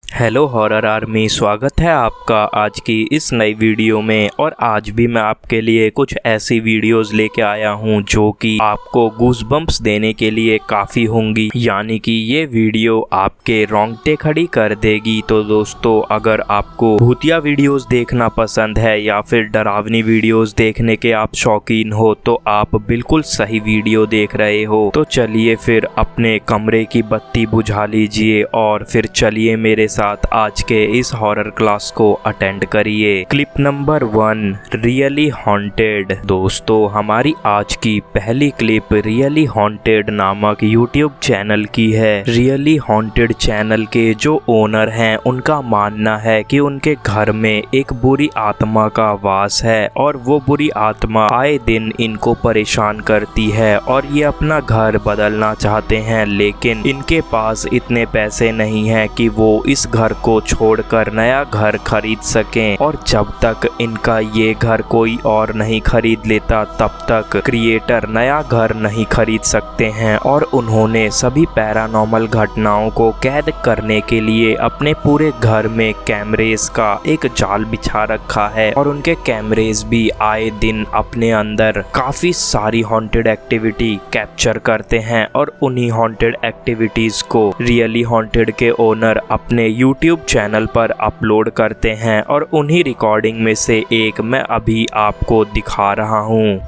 Hello horror army, स्वागत है आपका आज की इस नई वीडियो में। और आज भी मैं आपके लिए कुछ ऐसी वीडियोस लेके आया हूं जो कि आपको गूज़बम्प्स देने के लिए काफ़ी होंगी, यानी कि ये वीडियो आपके रोंगटे खड़ी कर देगी। तो दोस्तों, अगर आपको भूतिया वीडियोस देखना पसंद है या फिर डरावनी वीडियोस देखने के आप शौकीन हो तो आप बिल्कुल सही वीडियो देख रहे हो। तो चलिए फिर अपने कमरे की बत्ती बुझा लीजिए और फिर चलिए मेरे साथ आज के इस हॉरर क्लास को अटेंड करिए। Clip number 1, really haunted. दोस्तों, हमारी आज की पहली क्लिप रियली हॉन्टेड नामक यूट्यूब चैनल की है। रियली हॉन्टेड चैनल के जो ओनर हैं उनका मानना है कि उनके घर में एक बुरी आत्मा का वास है और वो बुरी आत्मा आए दिन इनको परेशान करती है और ये अपना घर बदलना चाहते हैं, लेकिन इनके पास इतने पैसे नहीं हैं कि वो इस घर को छोड़कर नया घर खरीद सकें। और जब तक इनका ये घर कोई और नहीं खरीद लेता तब तक क्रिएटर नया घर नहीं खरीद सकते हैं। और उन्होंने सभी पैरानॉर्मल घटनाओं को कैद करने के लिए अपने पूरे घर में कैमरेस का एक जाल बिछा रखा है और उनके कैमरेस भी आए दिन अपने अंदर काफी सारी हॉन्टेड एक्टिविटी कैप्चर करते हैं और उन्हीं हॉन्टेड एक्टिविटीज को रियली हॉन्टेड के ओनर अपने यूट्यूब चैनल पर अपलोड करते हैं और उन्हीं रिकॉर्डिंग में से एक मैं अभी आपको दिखा रहा हूँ।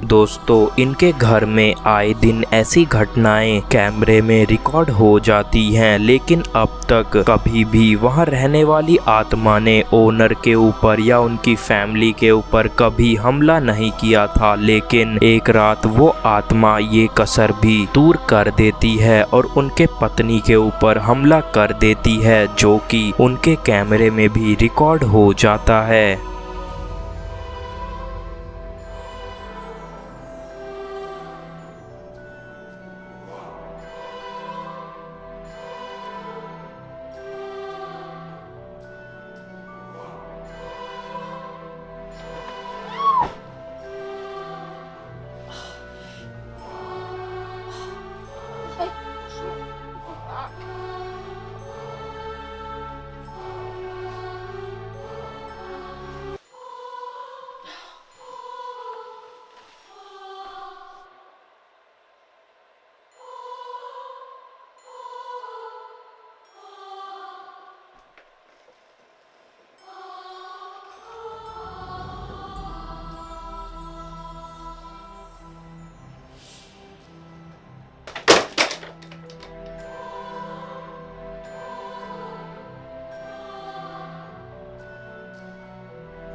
दोस्तों, इनके घर में आए दिन ऐसी घटनाएं कैमरे में रिकॉर्ड हो जाती हैं, लेकिन अब तक कभी भी वहां रहने वाली आत्मा ने ओनर के ऊपर या उनकी फैमिली के ऊपर कभी हमला नहीं किया था। लेकिन एक रात वो आत्मा ये कसर भी दूर कर देती है और उनके पत्नी के ऊपर हमला कर देती है, जो कि उनके कैमरे में भी रिकॉर्ड हो जाता है।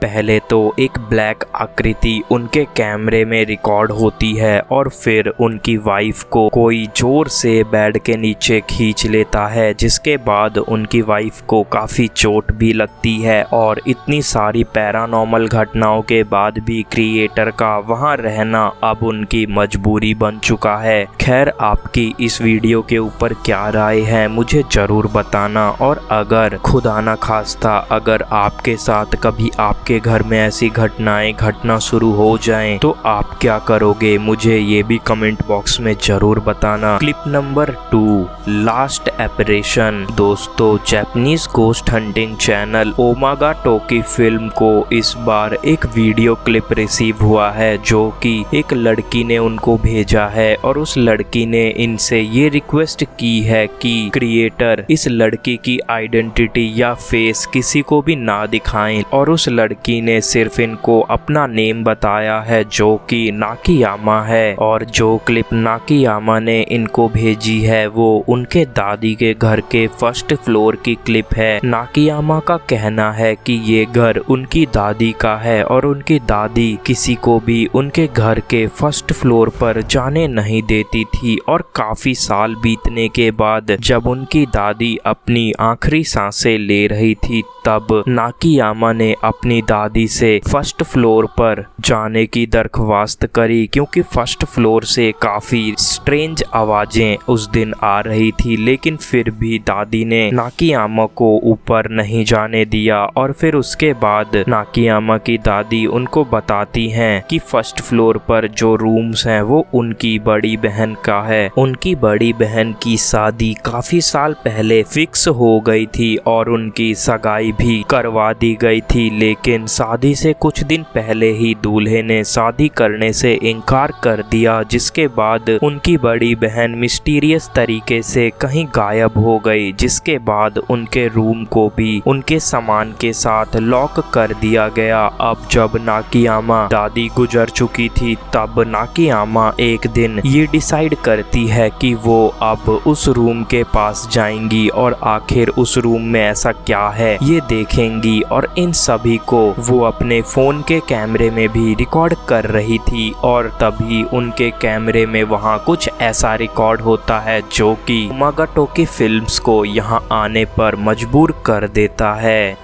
पहले तो एक ब्लैक आकृति उनके कैमरे में रिकॉर्ड होती है और फिर उनकी वाइफ को कोई जोर से बेड के नीचे खींच लेता है, जिसके बाद उनकी वाइफ को काफ़ी चोट भी लगती है। और इतनी सारी पैरानॉर्मल घटनाओं के बाद भी क्रिएटर का वहां रहना अब उनकी मजबूरी बन चुका है। खैर, आपकी इस वीडियो के ऊपर क्या राय है मुझे ज़रूर बताना। और अगर खुदा न खास्ता अगर आपके साथ कभी आपके आपके घर में ऐसी घटनाएं घटना शुरू हो जाएं तो आप क्या करोगे, मुझे ये भी कमेंट बॉक्स में जरूर बताना। Clip number 2, last apparition. दोस्तों, Japanese ghost hunting channel Omagatoki film को इस बार एक वीडियो क्लिप रिसीव हुआ है जो कि एक लड़की ने उनको भेजा है और उस लड़की ने इनसे ये रिक्वेस्ट की है कि क्रिएटर इस लड़की की आइडेंटिटी या फेस किसी को भी ना दिखाएं, और उस लड़की ने सिर्फ इनको अपना नेम बताया है जो कि नाकियामा है। और जो क्लिप नाकियामा ने इनको भेजी है वो उनके दादी के घर के फर्स्ट फ्लोर की क्लिप है। नाकियामा का कहना है कि ये घर उनकी दादी का है और उनकी दादी किसी को भी उनके घर के फर्स्ट फ्लोर पर जाने नहीं देती थी। और काफी साल बीतने के बाद जब उनकी दादी अपनी आखिरी सांसें ले रही थी तब नाकियामा ने अपनी दादी से फर्स्ट फ्लोर पर जाने की दरख्वास्त करी, क्योंकि फर्स्ट फ्लोर से काफी स्ट्रेंज आवाजें उस दिन आ रही थी। लेकिन फिर भी दादी ने नाकियामा को ऊपर नहीं जाने दिया। और फिर उसके बाद नाकियामा की दादी उनको बताती हैं कि फर्स्ट फ्लोर पर जो रूम्स हैं वो उनकी बड़ी बहन का है। उनकी बड़ी बहन की शादी काफी साल पहले फिक्स हो गई थी और उनकी सगाई भी करवा दी गई थी, लेकिन शादी से कुछ दिन पहले ही दूल्हे ने शादी करने से इनकार कर दिया, जिसके बाद उनकी बड़ी बहन मिस्टीरियस तरीके से कहीं गायब हो गई, जिसके बाद उनके रूम को भी उनके सामान के साथ लॉक कर दिया गया। अब जब नाकियामा दादी गुजर चुकी थी तब नाकियामा एक दिन ये डिसाइड करती है कि वो अब उस रूम के पास जाएंगी और आखिर उस रूम में ऐसा क्या है ये देखेंगी। और इन सभी को वो अपने फोन के कैमरे में भी रिकॉर्ड कर रही थी और तभी उनके कैमरे में वहाँ कुछ ऐसा रिकॉर्ड होता है जो कि ओमागा टोकी फिल्म्स को यहाँ आने पर मजबूर कर देता है।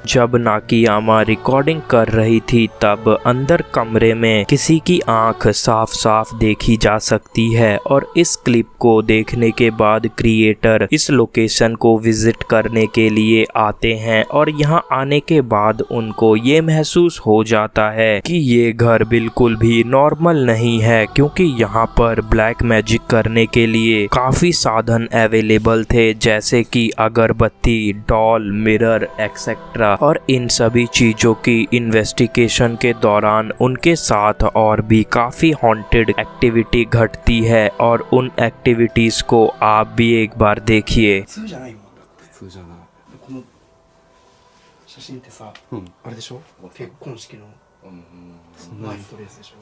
जब नाकियामा रिकॉर्डिंग कर रही थी तब अंदर कमरे में किसी की आंख साफ साफ देखी जा सकती है। और इस क्लिप को देखने के बाद क्रिएटर इस लोकेशन को विजिट करने के लिए आते हैं और यहाँ आने के बाद उनको ये महसूस हो जाता है कि ये घर बिल्कुल भी नॉर्मल नहीं है, क्योंकि यहाँ पर ब्लैक मैजिक करने के लिए काफी साधन अवेलेबल थे, जैसे कि अगरबत्ती, डॉल, मिरर एक्सेट्रा। गया और इन सभी चीज़ों की इन्वेस्टिगेशन के दौरान उनके साथ और भी काफ़ी हॉन्टेड एक्टिविटी घटती है और उन एक्टिविटीज़ को आप भी एक बार देखिए। 普通じゃないもんだって。普通じゃない。この写真ってさ、うんあれでしょ、結婚式の前に撮るやつでしょ。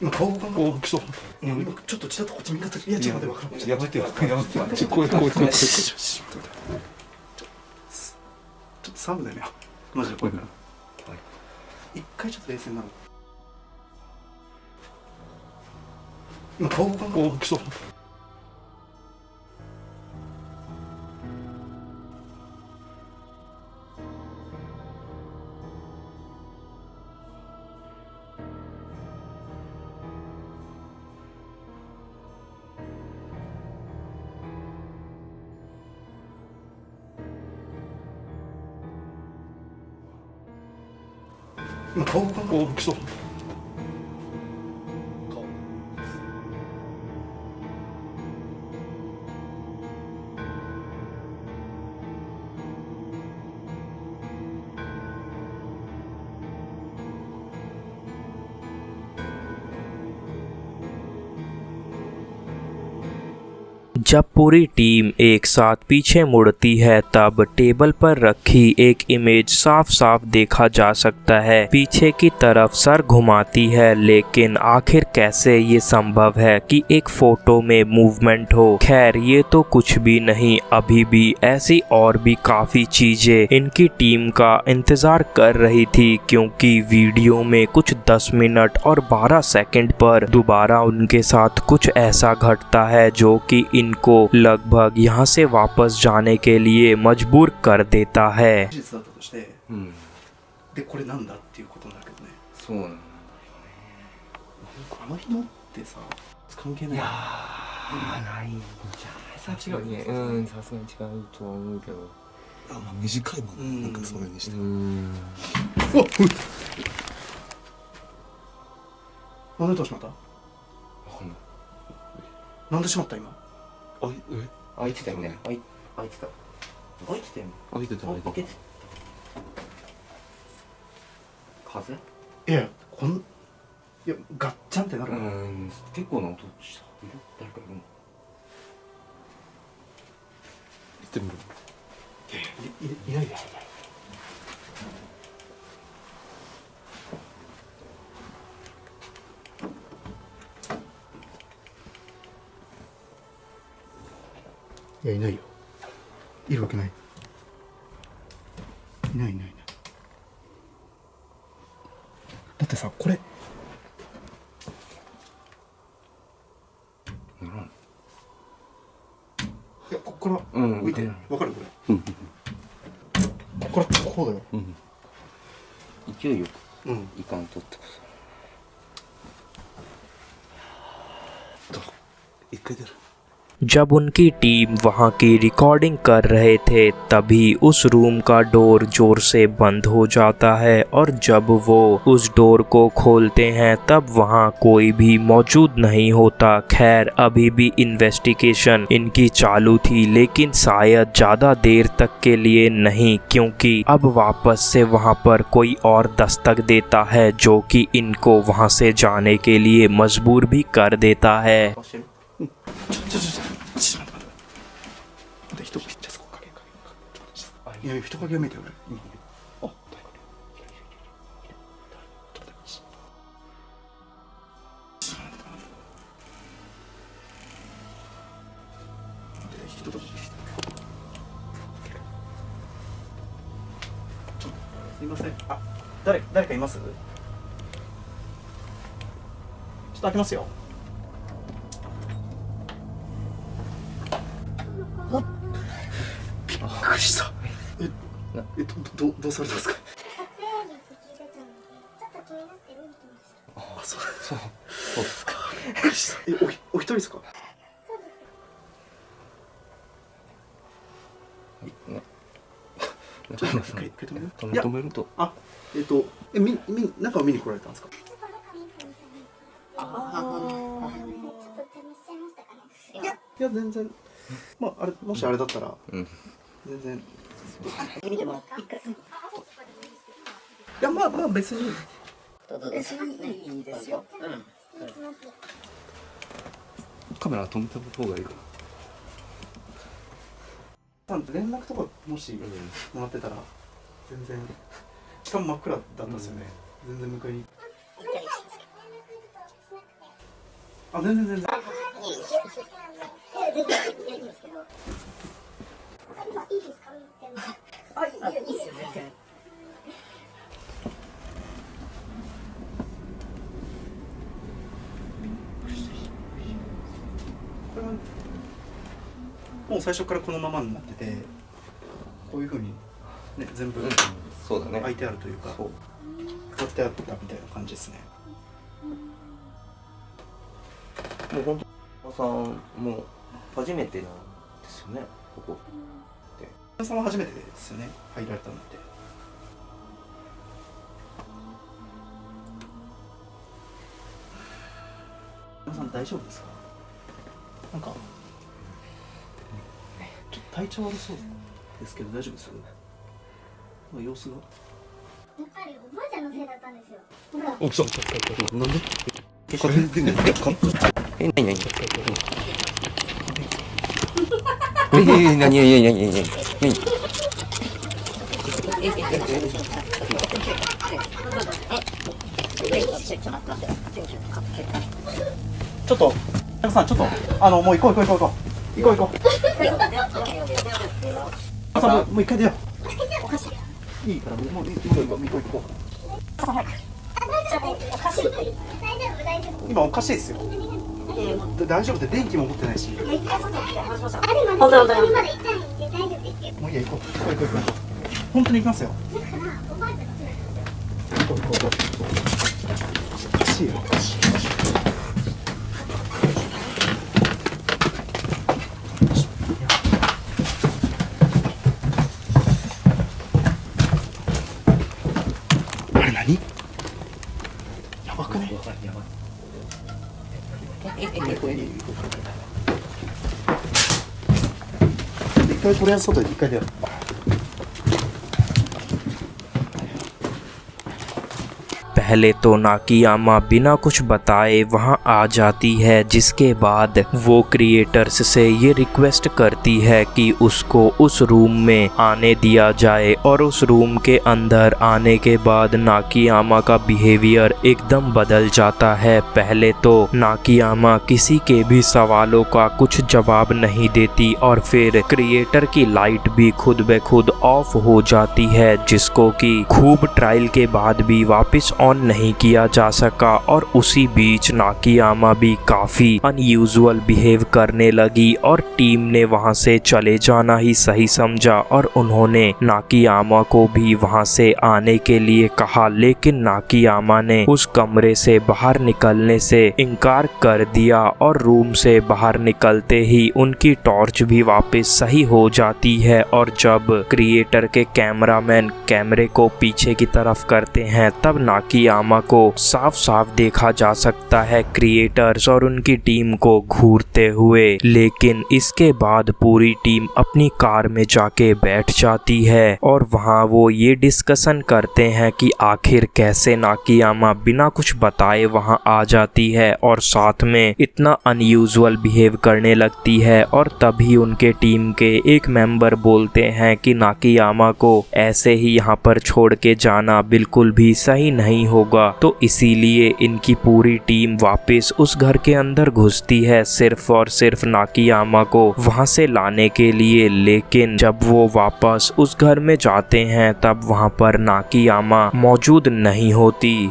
今顔動かんかった。お、来た。今ちょっとちらっとこっち見方、いや違う、待って、分からん。やめてよ、やめてよ。怖い怖い怖い。ちょっとサブだよね。マジで怖いから。一回ちょっと冷静になる。今顔動かんかった。お、来た。今顔動かんかった。お、来た。顔。जब पूरी टीम एक साथ पीछे मुड़ती है तब टेबल पर रखी एक इमेज साफ साफ देखा जा सकता है। पीछे की तरफ सर घुमाती है, लेकिन आखिर कैसे ये संभव है कि एक फोटो में मूवमेंट हो। खैर ये तो कुछ भी नहीं, अभी भी ऐसी और भी काफ़ी चीज़ें इनकी टीम का इंतज़ार कर रही थी, क्योंकि वीडियो में कुछ 10 मिनट और 12 सेकंड पर दोबारा उनके साथ कुछ ऐसा घटता है जो कि इनको लगभग यहाँ से वापस जाने के लिए मजबूर कर देता है। 事実だったとして、うん。でこれなんだっていうことになるけどね。そうなんだよね。あの紐ってさ、関係ない。いやー、ないんじゃない。さすがにね。うん、さすがに違うとは思うけど。あ、まあ短いもん、なんかそれにして。なんでどうしまった？わかんない。なんでしまった今？あ、開いてたよね。開いてた。開いてたよね。開いてた開いてた。開けて。風？いやいやガッチャンってなるから。結構な音した。誰かいるの？行ってみる。いないで。いやいないよ。いるわけない。いない。だってさ、これいや、ここから浮いて、わかるこれ。ここからこうだよ。勢いよくうん。いかんとってこ一回出る。जब उनकी टीम वहां की रिकॉर्डिंग कर रहे थे तभी उस रूम का डोर जोर से बंद हो जाता है और जब वो उस डोर को खोलते हैं तब वहां कोई भी मौजूद नहीं होता। खैर अभी भी इन्वेस्टिगेशन इनकी चालू थी, लेकिन शायद ज़्यादा देर तक के लिए नहीं, क्योंकि अब वापस से वहां पर कोई और दस्तक देता है जो कि इनको वहां से जाने के लिए मजबूर भी कर देता है। ちょっと待って待って。人じゃそこ影。いや人影が見えてる俺。今。あ、誰か。ちょっと待って。人とすいません。あ、誰かいます？ちょっと開けますよ。びっくりした。どうされたんですか？あ、そうですか。びっくりした。お一人ですか？ちょっと一回止める？止めると。あ、中を見に来られたんですか？いや全然、まああれもしあれだったら全然見てもらって一回。いやまあまあ別に。別にいいですよ。カメラ止めた方がいいか連絡とかもしもらってたら全然、しかも真っ暗だったんですよね。全然迎えに。あ、全然全然。これはもう最初からこのままになってて、こういう風にね全部そうだね。開いてあるというか、使ってあったみたいな感じですね。もう本当さんもう初めてなんですよね、ここ。皆さんは初めてですよね、入られたのって。皆さん大丈夫ですか？なんかちょっと体調悪そうですけど大丈夫です？なんか様子が。やっぱりおばあちゃんのせいだったんですよ。ほら。お、来た。なんで？風出んねん。ちょっと皆さんちょっともう行こう。朝もう一回出よう。いいからもう行こう。今おかしいですよ。大丈夫って電気も持ってないし。もういいや行こう。本当に行きますよ。行こう。おかしいよ。あれ何？やばくね？一回とりあえず外で一回出よう。पहले तो नाकियामा बिना कुछ बताए वहां आ जाती है, जिसके बाद वो क्रिएटर्स से ये रिक्वेस्ट करती है कि उसको उस रूम में आने दिया जाए। और उस रूम के अंदर आने के बाद नाकियामा का बिहेवियर एकदम बदल जाता है। पहले तो नाकियामा किसी के भी सवालों का कुछ जवाब नहीं देती और फिर क्रिएटर की लाइट भी खुद ब खुद ऑफ हो जाती है, जिसको कि खूब ट्रायल के बाद भी वापस ऑन नहीं किया जा सका। और उसी बीच नाकियामा भी काफ़ी अनयूजुअल बिहेव करने लगी और टीम ने वहां से चले जाना ही सही समझा और उन्होंने नाकियामा को भी वहां से आने के लिए कहा, लेकिन नाकियामा ने उस कमरे से बाहर निकलने से इनकार कर दिया। और रूम से बाहर निकलते ही उनकी टॉर्च भी वापस सही हो जाती है। और जब क्रिएटर के कैमरामैन कैमरे को पीछे की तरफ करते हैं तब नाकियामा को साफ साफ देखा जा सकता है क्रिएटर्स और उनकी टीम को घूरते हुए। लेकिन इसके बाद पूरी टीम अपनी कार में जाके बैठ जाती है और वहां वो ये डिस्कशन करते हैं कि आखिर कैसे नाकियामा बिना कुछ बताए वहां आ जाती है और साथ में इतना अनयूजुअल बिहेव करने लगती है। और तभी उनके टीम के एक मेंबर बोलते हैं कि नाकियामा को ऐसे ही यहाँ पर छोड़ के जाना बिल्कुल भी सही नहीं होगा। तो इसीलिए इनकी पूरी टीम वापस उस घर के अंदर घुसती है सिर्फ और सिर्फ नाकियामा को वहां से लाने के लिए। लेकिन जब वो वापस उस घर में जाते हैं तब वहां पर नाकियामा मौजूद नहीं होती।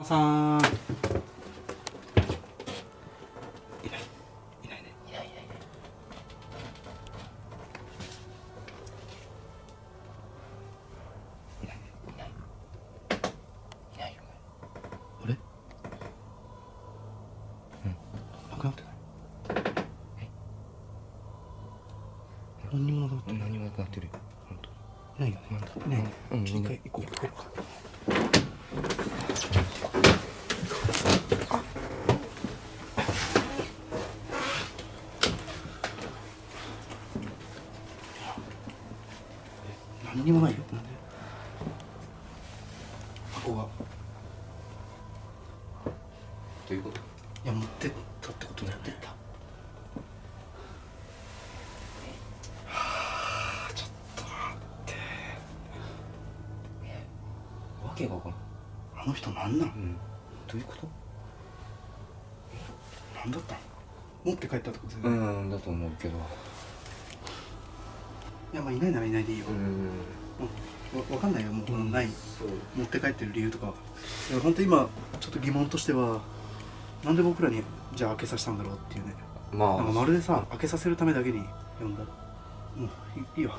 さんいないねあれなくなってない何にもなくなってない何もなくなってるよ。本当。いないよねなんだ。いないねうん、一回行こうか何にもないよなんで箱がどういうこと？いや持ってったってことだよねわけがわからん。あの人なんなんうん。どういうこと？なんだったの持って帰ったってことだよねうん、だと思うけど。いやまあいないならいないでいいよわかんないよもうないそう。持って帰ってる理由とかいや本当今ちょっと疑問としてはなんで僕らにじゃあ開けさせたんだろうっていうねまなんかまるでさ開けさせるためだけに呼んだもういいよ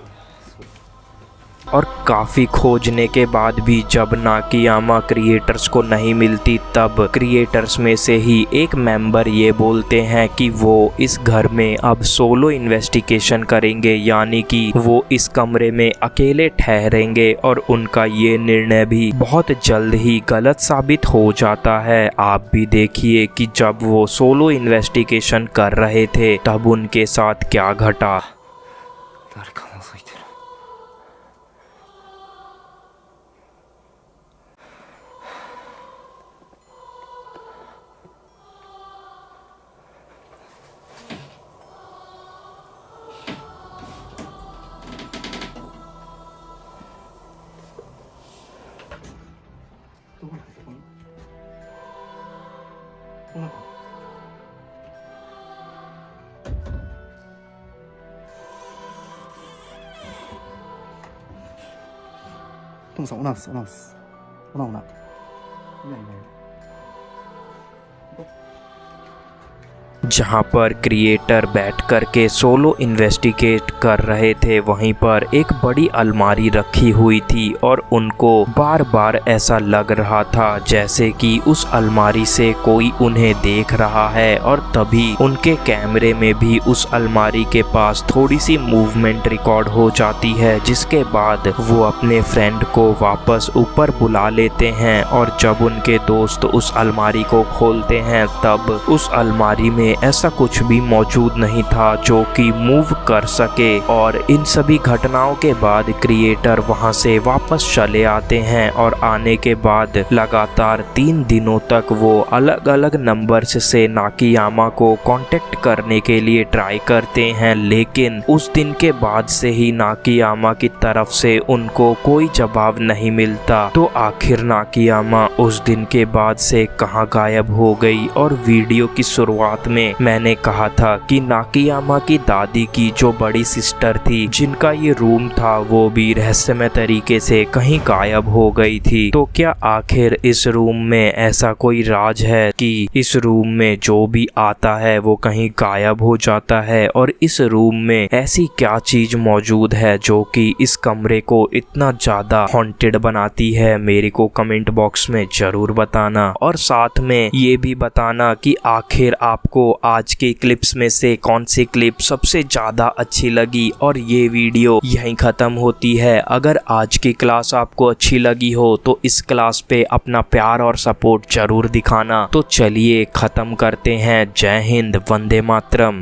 और काफ़ी खोजने के बाद भी जब नाकियामा क्रिएटर्स को नहीं मिलती तब क्रिएटर्स में से ही एक मेंबर ये बोलते हैं कि वो इस घर में अब सोलो इन्वेस्टिगेशन करेंगे, यानी कि वो इस कमरे में अकेले ठहरेंगे और उनका ये निर्णय भी बहुत जल्द ही गलत साबित हो जाता है। आप भी देखिए कि जब वो सोलो इन्वेस्टिगेशन कर रहे थे तब उनके साथ क्या घटा। 誰か覗いてる。どこだここにこの中トムさんオナウンスオナいないいないजहां पर क्रिएटर बैठ कर के सोलो इन्वेस्टिगेट कर रहे थे वहीं पर एक बड़ी अलमारी रखी हुई थी और उनको बार बार ऐसा लग रहा था जैसे कि उस अलमारी से कोई उन्हें देख रहा है और तभी उनके कैमरे में भी उस अलमारी के पास थोड़ी सी मूवमेंट रिकॉर्ड हो जाती है, जिसके बाद वो अपने फ्रेंड को वापस ऊपर बुला लेते हैं और जब उनके दोस्त उस अलमारी को खोलते हैं तब उस अलमारी में ऐसा कुछ भी मौजूद नहीं था जो कि मूव कर सके। और इन सभी घटनाओं के बाद क्रिएटर वहां से वापस चले आते हैं और आने के बाद लगातार 3 दिनों तक वो अलग अलग नंबर्स से नाकियामा को कांटेक्ट करने के लिए ट्राई करते हैं, लेकिन उस दिन के बाद से ही नाकियामा की तरफ से उनको कोई जवाब नहीं मिलता। तो आखिर नाकियामा उस दिन के बाद से कहां गायब हो गई। और वीडियो की शुरुआत में मैंने कहा था कि नाकियामा की दादी की जो बड़ी सिस्टर थी जिनका ये रूम था वो भी रहस्यमय तरीके से कहीं गायब हो गई थी। तो क्या आखिर इस रूम में ऐसा कोई राज है कि इस रूम में जो भी आता है वो कहीं गायब हो जाता है, और इस रूम में ऐसी क्या चीज मौजूद है जो कि इस कमरे को इतना ज्यादा हॉन्टेड बनाती है? मेरे को कमेंट बॉक्स में जरूर बताना और साथ में ये भी बताना कि आखिर आपको आज के क्लिप्स में से कौन सी क्लिप सबसे ज्यादा अच्छी लगी। और ये वीडियो यहीं खत्म होती है। अगर आज की क्लास आपको अच्छी लगी हो तो इस क्लास पे अपना प्यार और सपोर्ट जरूर दिखाना। तो चलिए खत्म करते हैं। जय हिंद, वंदे मातरम।